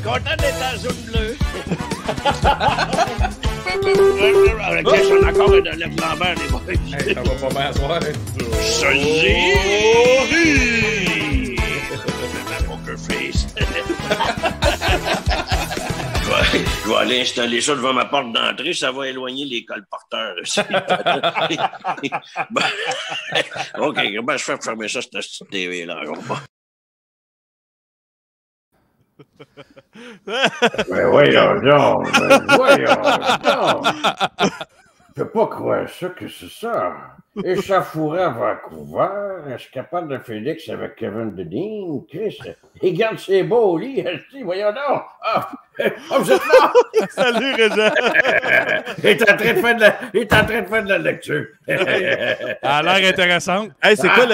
content d'être en zone bleue. On a encore un lèvre Lambert, les boys. Hey, ça va pas bien à soir. Salut! Ma poker face. Je vais aller installer ça devant ma porte d'entrée, ça va éloigner les colporteurs. OK, comment je fais pour fermer ça, cette petite TV-là? Mais voyons donc, Je peux pas croire ça que c'est ça. Échafouré à Vancouver, je suis capable de Félix avec Kevin Dedeen, Chris, il garde ses beaux au lit, voyons donc. Vous êtes là? Salut, Régent. Il est en train de faire de la lecture. Elle a l'air intéressante. Hey, c'est quoi,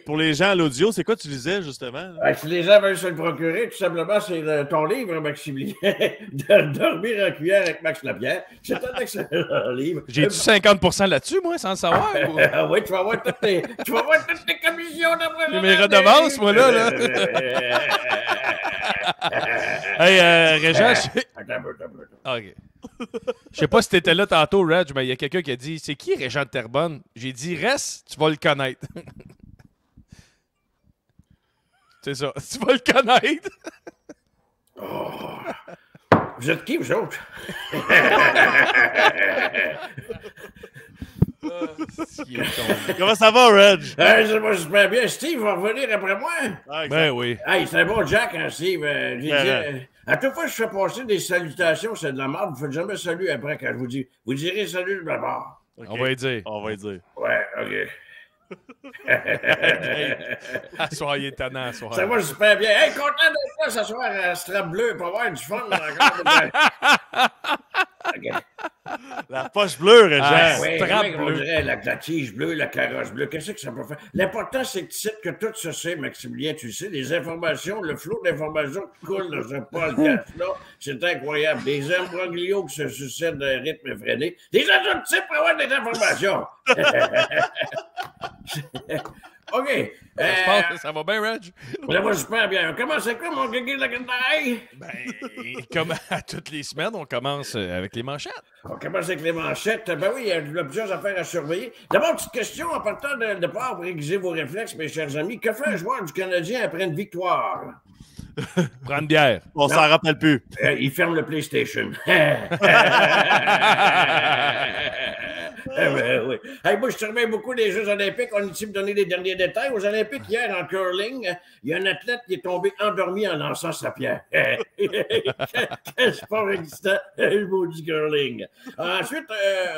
pour les gens à l'audio, c'est quoi tu lisais, justement? Si les gens veulent se le procurer, tout simplement, c'est ton livre, Maximilien, de Dormir en cuillère avec Max Lapierre. C'est un excellent livre. J'ai-tu 50% là-dessus, moi, sans le savoir? Oui, tu vas voir toutes tes commissions d'après. J'ai mes redevances, moi, là. Hey, Régent, OK. Je sais pas si t'étais là tantôt, Reg, mais il y a quelqu'un qui a dit « C'est qui Régent de Terrebonne? » J'ai dit « Reste, tu vas le connaître. » C'est ça, tu vas le connaître. Vous êtes qui, vous autres? Comment ça va, Reg? Ça va super bien. Steve va revenir après moi. Ben oui. Hey, c'est un bon Jack, hein, Steve. À toute fois que je fais passer des salutations, c'est de la merde. Vous faites jamais salut après quand je vous dis. Vous direz salut de ma part. Okay. On va y dire. On va y dire. Ouais, OK. Soyez étonnant, soir. Ça va super bien. Hey, content d'être là ce soir à Strap Bleu pour avoir du fun encore. Okay. La poche bleue, Régent. Oui, Strap on bleu. dirait la tige bleue, la carrosse bleue. Qu'est-ce que ça peut faire? L'important, c'est que tu sais que tout se sait, Maximilien. Tu sais, les informations, le flot d'informations qui coule dans ce podcast-là, c'est incroyable. Des imbroglios qui se succèdent d'un rythme effréné. Des gens de type pour avoir des informations. OK. Je pense que ça va bien, Reg. Ça va super bien. Comment c'est quoi, mon guigui de la guitare? Ben, comme à toutes les semaines, on commence avec les manchettes. On commence avec les manchettes. Ben oui, il y a plusieurs affaires à surveiller. D'abord, petite question en partant de départ pour aiguiser vos réflexes, mes chers amis. Que fait un joueur du Canadien après une victoire? Prendre bière. On s'en rappelle plus. Il ferme le PlayStation. Ben oui. Hey, moi, je surveille beaucoup les Jeux olympiques. On est ici pour donner les derniers détails. Aux Olympiques, hier, en curling, il y a un athlète qui est tombé endormi en lançant sa pierre. Quel sport existant, le maudit curling. Ensuite,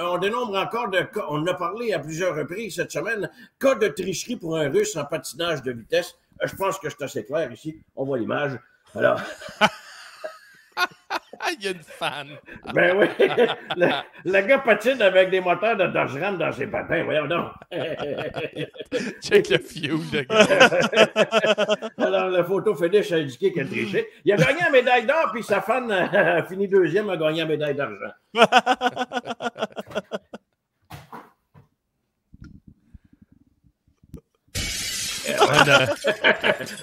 on dénombre encore de cas. On en a parlé à plusieurs reprises cette semaine. Cas de tricherie pour un Russe en patinage de vitesse. Je pense que c'est assez clair ici. On voit l'image. Alors... Il y a une fan. Ben oui. Le gars patine avec des moteurs de Dodge Ram dans ses patins. Voyons donc. Check le fuel, le gars. Alors, la photo finish a indiqué qu'il a triché. Il a gagné la médaille d'or, puis sa fan a fini deuxième, a gagné la médaille d'argent.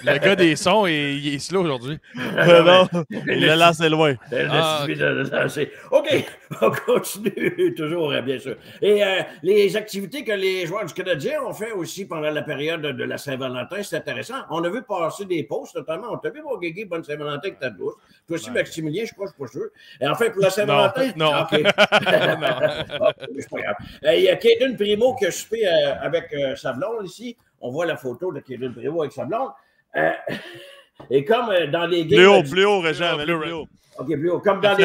Le gars des sons, il est slow aujourd'hui. Non, il l'a lancé loin. OK, on continue toujours, bien sûr. Et les activités que les joueurs du Canadien ont fait aussi pendant la période de la Saint-Valentin, c'est intéressant. On a vu passer des posts, notamment. On t'a vu, mon Guigui, bonne Saint-Valentin avec ta douce. Toi aussi, Maximilien, je crois, je suis pas sûr. Et enfin, pour la Saint-Valentin... Non. OK. C'est pas grave. Il y a Kaden Primo qui a soupé avec sa blonde ici. On voit la photo de Kaden Primo avec sa blonde. Et comme dans les games... Plus haut, Régent, plus haut. OK, plus haut. Comme dans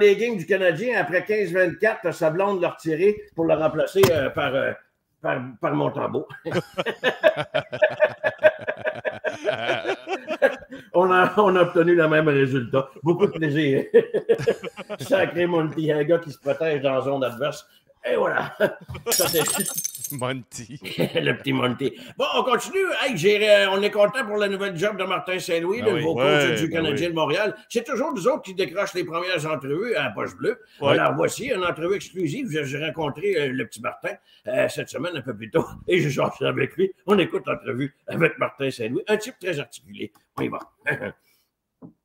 les games du Canadien, après 15-24, sa blonde l'a retiré pour le remplacer par Montembeault. On a obtenu le même résultat. Beaucoup de plaisir. Sacré Monty, un gars qui se protège dans la zone adverse. Et voilà. Ça, c'est... Monty. Le petit Monty. Bon, on continue. Hey, on est content pour la nouvelle job de Martin Saint-Louis, le nouveau coach du Canadien de Montréal. C'est toujours nous autres qui décrochent les premières entrevues à la Poche Bleue. Ouais. Alors, voici une entrevue exclusive. J'ai rencontré le petit Martin cette semaine, un peu plus tôt, et j'ai changé avec lui. On écoute l'entrevue avec Martin Saint-Louis. Un type très articulé. On y va.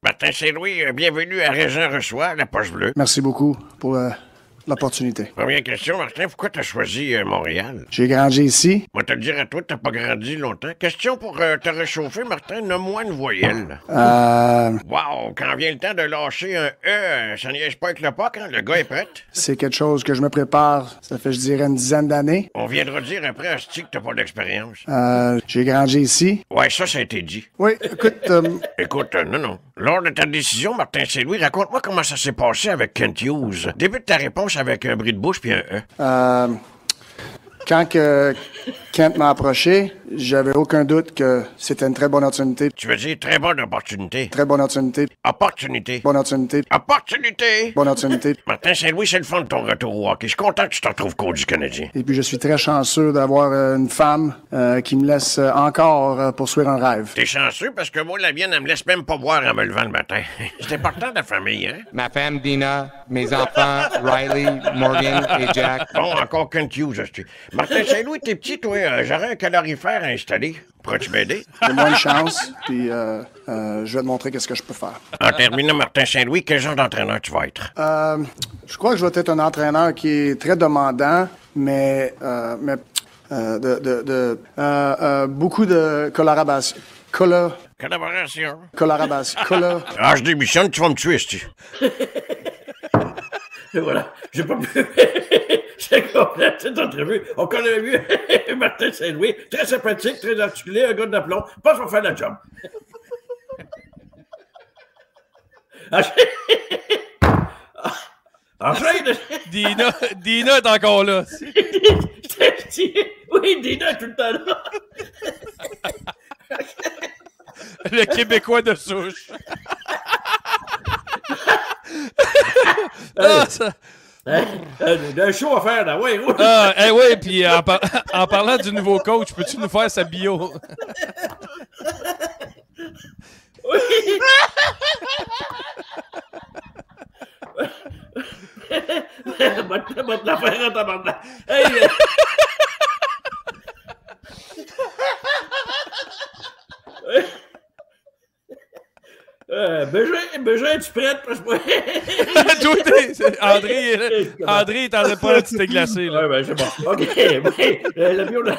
Martin Saint-Louis, bienvenue à Régent Reçoit, la poche bleue. Merci beaucoup pour l'opportunité. Première question, Martin, pourquoi t'as choisi Montréal? J'ai grandi ici. Moi, te le dire à toi, t'as pas grandi longtemps. Question pour te réchauffer, Martin, nomme-moi une voyelle. Wow, quand vient le temps de lâcher un E, ça niaise pas avec le POC, hein? Le gars est prêt. C'est quelque chose que je me prépare, ça fait, je dirais, une dizaine d'années. On viendra dire après à Sti que t'as pas d'expérience. J'ai grandi ici. Ouais, ça a été dit. Oui, écoute... Écoute, non. Lors de ta décision, Martin Saint-Louis, raconte-moi comment ça s'est passé avec Kent Hughes. Débute ta réponse avec un bris de bouche puis un E. Quand Kent m'a approché, j'avais aucun doute que c'était une très bonne opportunité. Tu veux dire très bonne opportunité? Très bonne opportunité. Opportunité. Bonne opportunité. Opportunité! Bonne opportunité. Martin Saint-Louis, c'est le fun de ton retour au hockey. Je suis content que tu te retrouves coach du Canadien. Et puis, je suis très chanceux d'avoir une femme qui me laisse encore poursuivre un rêve. T'es chanceux parce que moi, la mienne, elle me laisse même pas boire en me levant le matin. C'est important, la famille, hein? Ma femme, Dina, mes enfants, Riley, Morgan et Jack. Bon, encore Kent Hughes, hostie. Martin Saint-Louis, t'es petit, toi. J'aurais un calorifère à installer. Pourrais-tu m'aider? Donne-moi une chance, puis je vais te montrer qu'est-ce que je peux faire. En terminant, Martin Saint-Louis, quel genre d'entraîneur tu vas être? Je crois que je vais être un entraîneur qui est très demandant, mais beaucoup de collaboration. Collaboration. Collaboration. Je démissionne, tu vas me tuer, esti. Et voilà, j'ai pas pu... J'ai complété cette entrevue. On connaît mieux Martin Saint-Louis. Très sympathique, très articulé, un gars d'aplomb. Pense qu'on va faire la job. Enchaîne! Dina est encore là. Oui, Dina est tout le temps là. Le Québécois de souche. Un show à faire, là. Ouais, oui. Oui, puis en parlant du nouveau coach, peux-tu nous faire sa bio? Oui. Va te la faire en tabarnak. Hey! Bégin, es-tu prête? André est en train de prendre un petit thé glacé. Là. Ouais, c'est bon. OK. Le bio de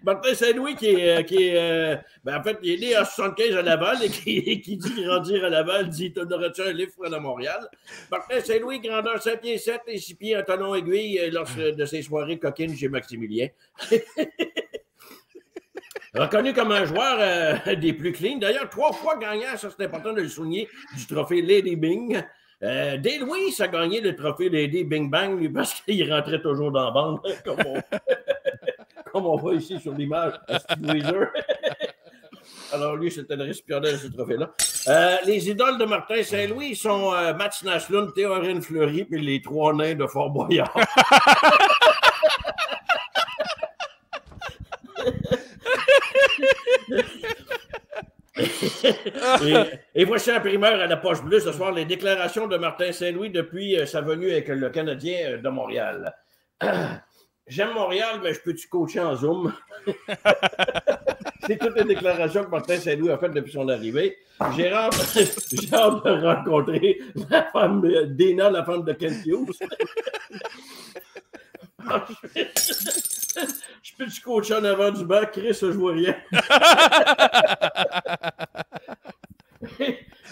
Martin Saint-Louis qui est en fait, il est né en 75 à Laval et qui dit grandir à Laval, dit t'en aurais-tu un livre à Montréal? Martin Saint-Louis, grandeur 5 pieds 7 et 6 pieds en talon aiguille lors de ses soirées coquines chez Maximilien. Reconnu comme un joueur des plus clean. D'ailleurs, 3 fois gagnant, ça c'est important de le souligner, du trophée Lady Bing. Dès Louis a gagné le trophée Lady Bing Bang lui, parce qu'il rentrait toujours dans la bande, comme on voit ici sur l'image à Steve Weiser. Alors lui, c'était le récipiendaire de ce trophée-là. Les idoles de Martin Saint-Louis sont Mats Naslund, Théorine Fleury et les 3 nains de Fort-Boyard. Et voici un primeur à la poche bleue ce soir, les déclarations de Martin Saint-Louis depuis sa venue avec le Canadien de Montréal. J'aime Montréal, mais je peux-tu coacher en Zoom? C'est toutes les déclarations que Martin Saint-Louis a faites depuis son arrivée. J'ai hâte de rencontrer la femme de Dina, la femme de Kent Hughes. Je peux-tu coacher en avant du banc? Chris, je vois rien.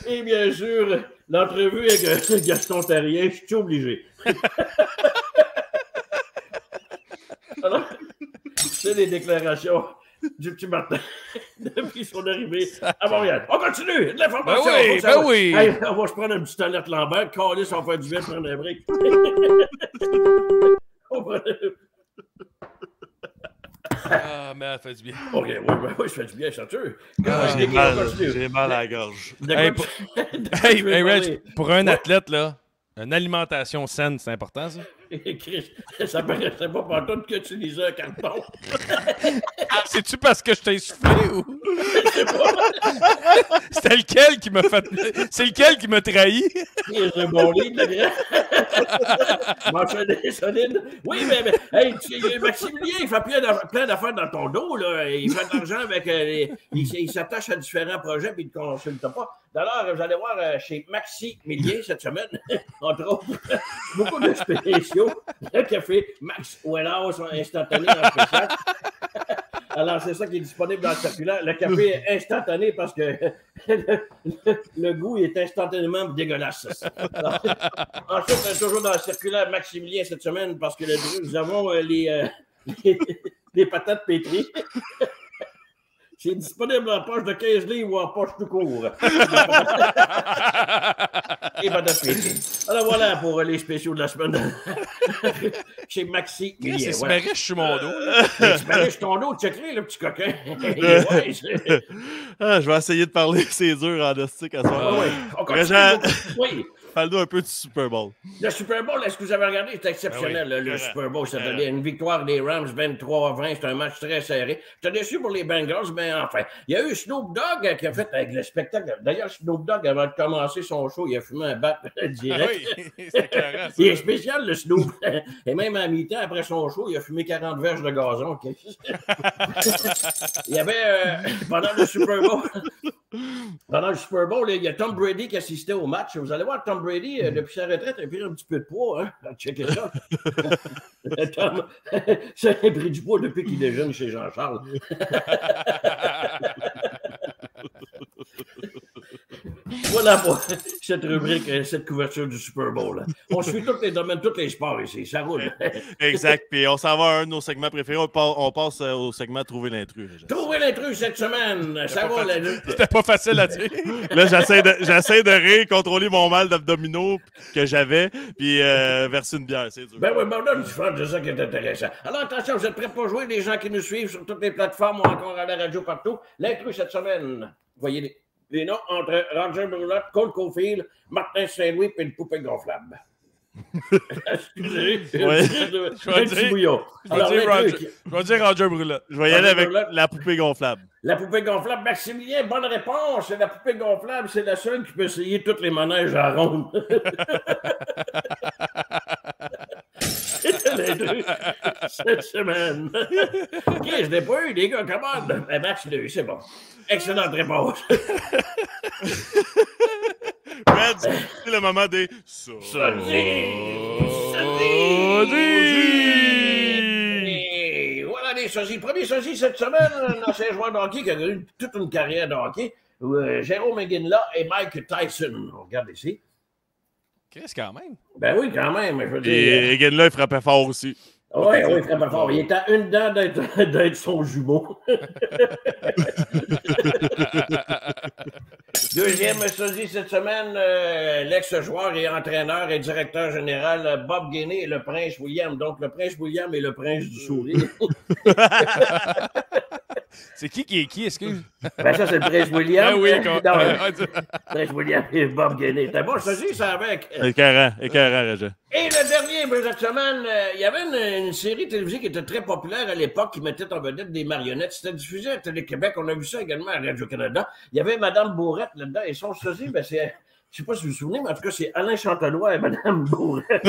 Et bien sûr, l'entrevue avec Gaston Terrien, je suis obligé. Alors, c'est les déclarations du petit Martin depuis son arrivée à Montréal. On continue! De l'information! Oui. Hey, on va se prendre un petit alerte Lambert. Calisse, on va faire du bien, prendre un break. Ah, mais elle fait du bien. OK, oui, je fais du bien, ça tue. J'ai mal à la gorge. Hey, Reg, pour un athlète, là, une alimentation saine, c'est important, ça? Chris, ça paraissait pas partout que tu lisais un carton. C'est-tu parce que je t'ai soufflé ou? C'était lequel qui m'a fait. C'est lequel qui m'a trahi? C'est un bon livre, le grand. Mentionné solide. Oui, mais hey, Maximilien, il fait plein d'affaires dans ton dos, là. Il fait de l'argent avec. Il s'attache à différents projets puis il ne te consulte pas. D'ailleurs, vous allez voir chez Maxi Millier cette semaine, entre autres, beaucoup de spéciaux. Le café Max Wellhouse instantané en spécial. Alors, c'est ça qui est disponible dans le circulaire. Le café est instantané parce que le goût est instantanément dégueulasse. Alors, ensuite, toujours dans le circulaire Maximilien cette semaine parce que nous avons les patates pétries. C'est disponible en poche de 15 livres ou en poche tout court. Et patates pétries. Alors voilà pour les spéciaux de la semaine. Chez Maxi. C'est Smaris sur mon dos. Smaris sur ton dos, check-le, le petit coquin. Je vais essayer de parler, c'est dur en hostique à soir. Oui. Parle-nous un peu du Super Bowl. Le Super Bowl, est-ce que vous avez regardé? C'était exceptionnel, le Super Bowl cette année. Une victoire des Rams 23-20. C'était un match très serré. J'étais déçu pour les Bengals, mais enfin, il y a eu Snoop Dogg qui a fait avec le spectacle. D'ailleurs, Snoop Dogg, avant de commencer son show, il a fumé un bat direct. Oui, c'est carré, il est spécial, le Snoop. Et même à mi-temps, après son show, il a fumé 40 verges de gazon. Il y avait, pendant le Super Bowl, il y a Tom Brady qui assistait au match. Vous allez voir, Tom Brady, depuis sa retraite, il a pris un petit peu de poids. Hein? Checkez ça. Tom, ça a pris du poids depuis qu'il déjeune chez Jean-Charles. Voilà pour cette rubrique, cette couverture du Super Bowl. On suit tous les domaines, tous les sports ici. Ça roule. Exact. Puis on s'en va à un de nos segments préférés. On passe au segment Trouver l'intrus. Trouver l'intrus cette semaine. Ça roule. C'était pas facile à dire. Là, j'essaie de rire, contrôler mon mal d'abdominaux que j'avais, puis verser une bière. C'est dur. Ben oui, ben là, c'est ça qui est intéressant. Alors attention, vous êtes prêts pour jouer? Les gens qui nous suivent sur toutes les plateformes ou encore à la radio partout. L'intrus cette semaine. Voyez les noms entre Roger Brulotte, Cole Caulfield, Martin Saint-Louis et une poupée gonflable. Excusez, un petit bouillon. Je vais dire Roger Brulotte. Je vais y aller avec la poupée gonflable. La poupée gonflable, Maximilien, bonne réponse. La poupée gonflable, c'est la seule qui peut essayer tous les manèges à ronde. Cette semaine. OK, je n'ai pas eu, les gars, commande. Max, il a eu, c'est bon. Excellente réponse. Red, c'est le moment des Et voilà les sosies. Premier sosie cette semaine, un ancien joueur de hockey qui a eu toute une carrière de hockey. Jérôme McGinley et Mike Tyson. On regarde ici. Chris, quand même. Ben oui, quand même. Je veux dire. Et Egan-là, il frappait fort aussi. Oui, il frappait fort. Il était à une dent d'être son jumeau. Deuxième sosie cette semaine, l'ex-joueur et entraîneur et directeur général Bob Gainey et le prince William. Donc, le prince William et le prince du sourire. C'est qui est qui, excuse? Ben ça, c'est le prince William. Ah oui, Prince William et Bob Gainey. T'as bon sosie, ça, avec? Écœurant, Roger. Et le dernier, cette semaine, il y avait une série télévisée qui était très populaire à l'époque, qui mettait en vedette des marionnettes. C'était diffusé à Télé-Québec. On a vu ça également à Radio-Canada. Il y avait Mme Bourrette là-dedans. Et son sosie, ben c'est... Je sais pas si vous vous souvenez, mais en tout cas, c'est Alain Chantelois et Mme Bourrette.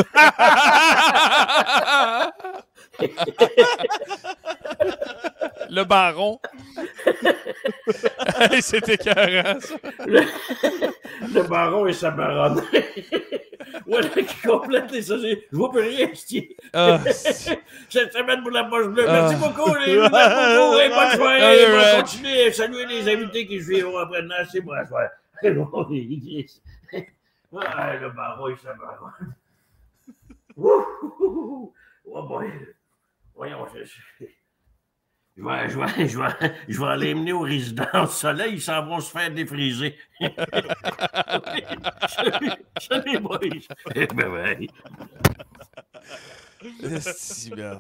Le baron. Hey, c'était écœurant, ça. Le baron et sa baronne. Voilà qui complète les sosies. Je vois plus rien, Steve. Cette semaine pour la poche bleue. Merci beaucoup, les bonne soirée. On va continuer à saluer les invités qui suivront après-demain. C'est bon, soir. Le baron et sa baronne. Oh boy. Voyons, je vais aller mener aux résidences Soleil, ils s'en vont se faire défriser. Salut, boys. Ben, ouais. C'est si bien.